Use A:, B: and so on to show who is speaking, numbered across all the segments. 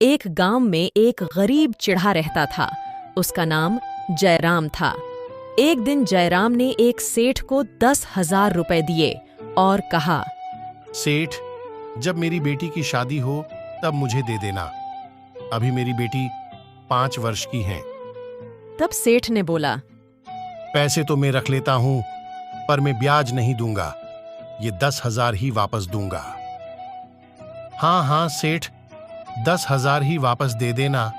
A: एक गांव में एक गरीब चिढ़ा रहता था। उसका नाम जयराम था। एक दिन जयराम ने एक सेठ को 10,000 रुपए दिए और कहा,
B: सेठ, जब मेरी बेटी की शादी हो तब मुझे दे देना। अभी मेरी बेटी 5 वर्ष की है।
A: तब सेठ ने बोला,
B: पैसे तो मैं रख लेता हूं, पर मैं ब्याज नहीं दूंगा। ये 10,000 ही वापस दूंगा। हाँ हाँ सेठ, 10,000 ही वापस दे देना।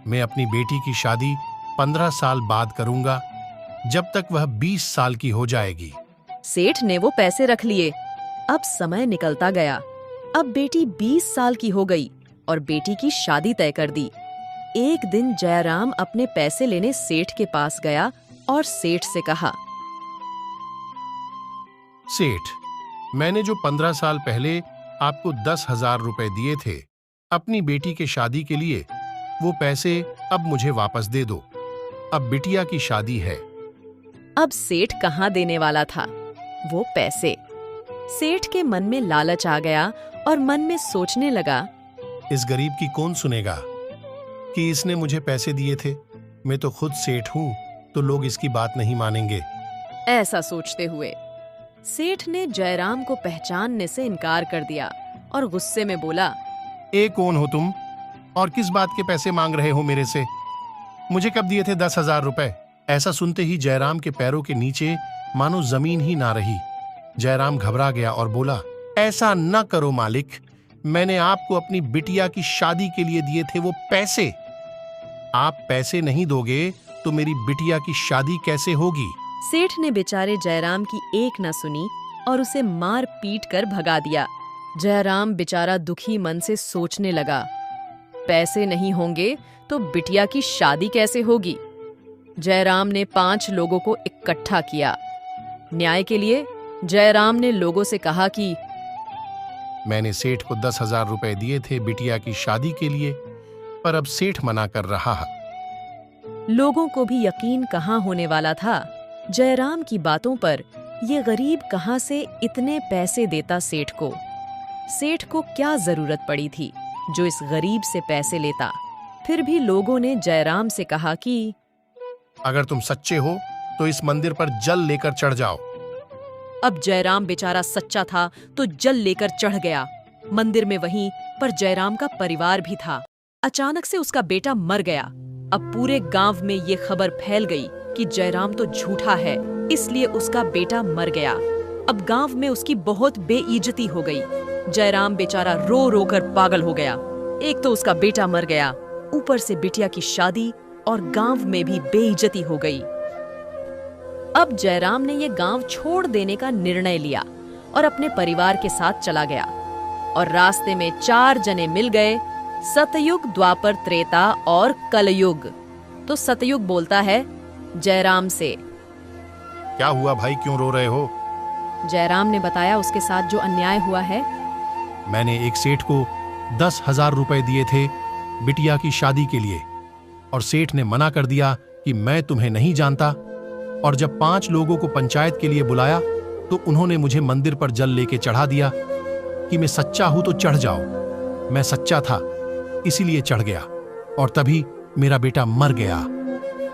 B: मैं अपनी बेटी की शादी 15 साल बाद करूंगा, जब तक वह 20 साल की हो जाएगी।
A: सेठ ने वो पैसे रख लिए। अब समय निकलता गया। अब बेटी 20 साल की हो गई और बेटी की शादी तय कर दी। एक दिन जयराम अपने पैसे लेने सेठ के पास गया और सेठ से कहा,
B: सेठ, मैंने जो 15 साल पहले आपको 10,000 रुपए दिए थे अपनी बेटी के शादी के लिए, वो पैसे अब मुझे वापस दे दो। अब बिटिया की शादी है।
A: अब सेठ कहाँ देने वाला था वो पैसे। सेठ के मन में लालच आ गया और मन में सोचने लगा,
B: इस गरीब की कौन सुनेगा कि इसने मुझे पैसे दिए थे। मैं तो खुद सेठ हूं, तो लोग इसकी बात नहीं मानेंगे।
A: ऐसा सोचते हुए सेठ ने जयराम को पहचानने से इनकार कर दिया और गुस्से में बोला,
B: ए कौन हो तुम और किस बात के पैसे मांग रहे हो मेरे से? मुझे कब दिए थे 10,000 रुपए? ऐसा सुनते ही जयराम के पैरों के नीचे मानो जमीन ही ना रही। जयराम घबरा गया और बोला, ऐसा न करो मालिक, मैंने आपको अपनी बिटिया की शादी के लिए दिए थे वो पैसे। आप पैसे नहीं दोगे तो मेरी बिटिया की शादी कैसे होगी?
A: सेठ ने बेचारे जयराम की एक न सुनी और उसे मार पीट कर भगा दिया। जयराम बेचारा दुखी मन से सोचने लगा, पैसे नहीं होंगे तो बिटिया की शादी कैसे होगी? जयराम ने 5 लोगों को इकट्ठा किया। न्याय के लिए जयराम ने लोगों से कहा कि
B: मैंने सेठ को 10,000 रुपए दिए थे बिटिया की शादी के लिए, पर अब सेठ मना कर रहा है।
A: लोगों को भी यकीन कहाँ होने वाला था। जयराम की बातों पर ये गरीब कहाँ से इतने पैसे देता सेठ को? सेठ को क्या जरूरत पड़ी थी जो इस गरीब से पैसे लेता? फिर भी लोगों ने जयराम से कहा कि
B: अगर तुम सच्चे हो तो इस मंदिर पर जल लेकर चढ़ जाओ।
A: अब जयराम बेचारा सच्चा था तो जल लेकर चढ़ गया। मंदिर में वहीं पर जयराम का परिवार भी था। अचानक से उसका बेटा मर गया। अब पूरे गांव में ये खबर फैल गई कि जयराम तो झूठा है, इसलिए उसका बेटा मर गया। अब गांव में उसकी बहुत बेइज्जती हो गई। जयराम बेचारा रो रो कर पागल हो गया। एक तो उसका बेटा मर गया, ऊपर से बिटिया की शादी और गांव में भी बेइज्जती हो गई। अब जयराम ने ये गांव छोड़ देने का निर्णय लिया और अपने परिवार के साथ चला गया। और रास्ते में 4 जने मिल गए, सतयुग, द्वापर, त्रेता और कलयुग। तो सतयुग बोलता है जयराम से,
B: क्या हुआ भाई, क्यों रो रहे हो?
A: जयराम ने बताया उसके साथ जो अन्याय हुआ है।
B: मैंने एक सेठ को 10,000 रुपए दिए थे बिटिया की शादी के लिए, और सेठ ने मना कर दिया कि मैं तुम्हें नहीं जानता। और जब 5 लोगों को पंचायत के लिए बुलाया तो उन्होंने मुझे मंदिर पर जल लेके चढ़ा दिया कि मैं सच्चा हूं तो चढ़ जाओ। मैं सच्चा था इसीलिए चढ़ गया, और तभी मेरा बेटा मर गया।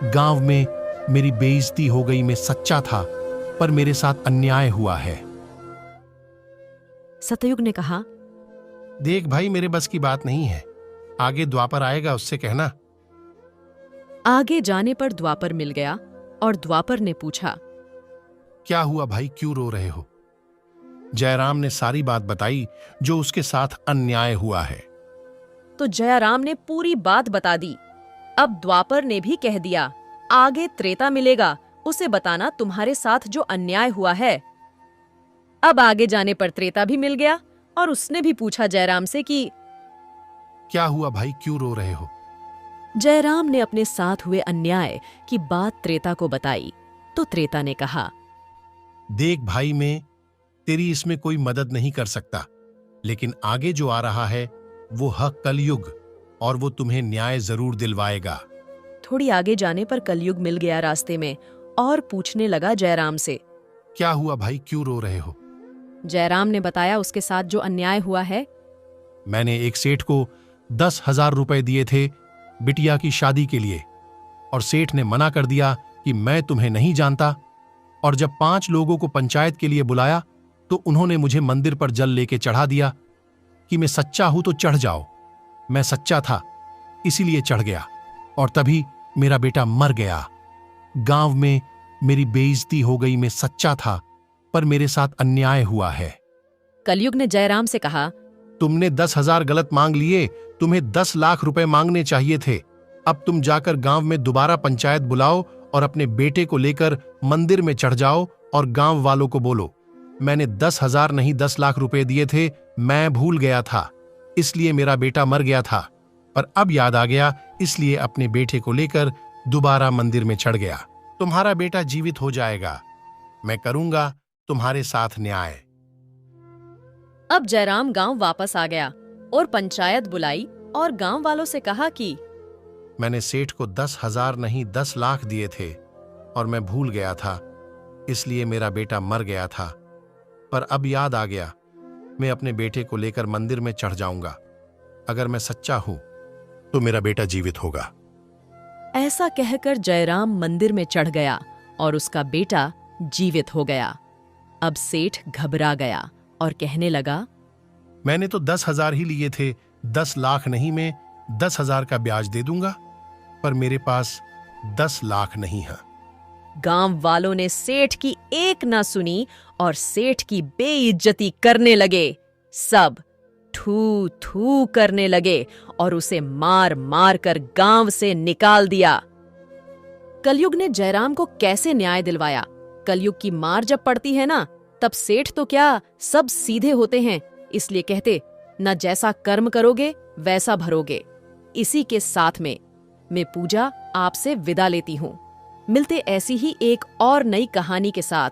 B: गांव में मेरी बेइज्जती हो गई। मैं सच्चा था, पर मेरे साथ अन्याय हुआ है।
A: सतयुग ने कहा,
B: देख भाई, मेरे बस की बात नहीं है। आगे द्वापर आएगा, उससे कहना।
A: आगे जाने पर द्वापर मिल गया और द्वापर ने पूछा,
B: क्या हुआ भाई, क्यों रो रहे हो? जयराम ने सारी बात बताई जो उसके साथ अन्याय हुआ है।
A: तो जयराम ने पूरी बात बता दी। अब द्वापर ने भी कह दिया, आगे त्रेता मिलेगा, उसे बताना तुम्हारे साथ जो अन्याय हुआ है। अब आगे जाने पर त्रेता भी मिल गया और उसने भी पूछा जयराम से कि
B: क्या हुआ भाई, क्यों रो रहे हो?
A: जयराम ने अपने साथ हुए अन्याय की बात त्रेता को बताई। तो त्रेता ने कहा,
B: देख भाई, मैं तेरी इसमें कोई मदद नहीं कर सकता, लेकिन आगे जो आ रहा है वो है कलयुग, और वो तुम्हें न्याय जरूर दिलवाएगा।
A: थोड़ी आगे जाने पर कलयुग मिल गया रास्ते में और पूछने लगा जयराम से,
B: क्या हुआ भाई, क्यों रो रहे हो?
A: जयराम ने बताया उसके साथ जो अन्याय हुआ है।
B: मैंने एक सेठ को 10,000 रुपए दिए थे बिटिया की शादी के लिए, और सेठ ने मना कर दिया कि मैं तुम्हें नहीं जानता। और जब 5 लोगों को पंचायत के लिए बुलाया तो उन्होंने मुझे मंदिर पर जल लेके चढ़ा दिया कि मैं सच्चा हूं तो चढ़ जाओ। मैं सच्चा था, इसीलिए चढ़ गया, और तभी मेरा बेटा मर गया। गांव में मेरी बेइज्जती हो गई। मैं सच्चा था, पर मेरे साथ अन्याय हुआ है।
A: कलयुग ने जयराम से कहा,
B: तुमने 10,000 गलत मांग लिए, तुम्हें 10 लाख रुपए मांगने चाहिए थे। अब तुम जाकर गांव में दोबारा पंचायत बुलाओ और अपने बेटे को लेकर मंदिर में चढ़ जाओ और गांव वालों को बोलो, मैंने 10,000 नहीं 10 लाख रुपए दिए थे, मैं भूल गया था, इसलिए मेरा बेटा मर गया था, पर अब याद आ गया, इसलिए अपने बेटे को लेकर दोबारा मंदिर में चढ़ गया। तुम्हारा बेटा जीवित हो जाएगा, मैं करूंगा तुम्हारे साथ न्याय।
A: अब जयराम गांव वापस आ गया और पंचायत बुलाई और गांव वालों से कहा कि
B: मैंने सेठ को 10,000 नहीं 10 लाख दिए थे और मैं भूल गया था, इसलिए मेरा बेटा मर गया था, पर अब याद आ गया, मैं अपने बेटे को लेकर मंदिर में चढ़ जाऊंगा। अगर मैं सच्चा हूं तो मेरा बेटा जीवित होगा।
A: ऐसा कहकर जयराम मंदिर में चढ़ गया और उसका बेटा जीवित हो गया। अब सेठ घबरा गया और कहने लगा,
B: मैंने तो 10,000 ही लिए थे, 10 लाख नहीं, मैं 10,000 का ब्याज दे दूंगा, पर मेरे पास 10 लाख नहीं है।
A: गांव वालों ने सेठ की एक ना सुनी और सेठ की बेइज्जती करने लगे। सब थू थू करने लगे और उसे मार मार कर गांव से निकाल दिया। कलयुग ने जयराम को कैसे न्याय दिलवाया? कलयुग की मार जब पड़ती है ना, तब सेठ तो क्या, सब सीधे होते हैं, इसलिए कहते, न जैसा कर्म करोगे वैसा भरोगे। इसी के साथ में मैं पूजा आपसे विदा लेती हूँ। मिलते ऐसी ही एक और नई कहानी के साथ।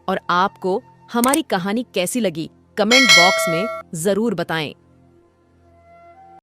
A: और आपको हमारी कहानी कैसी लगी कमेंट बॉक्स में जरूर बताएं।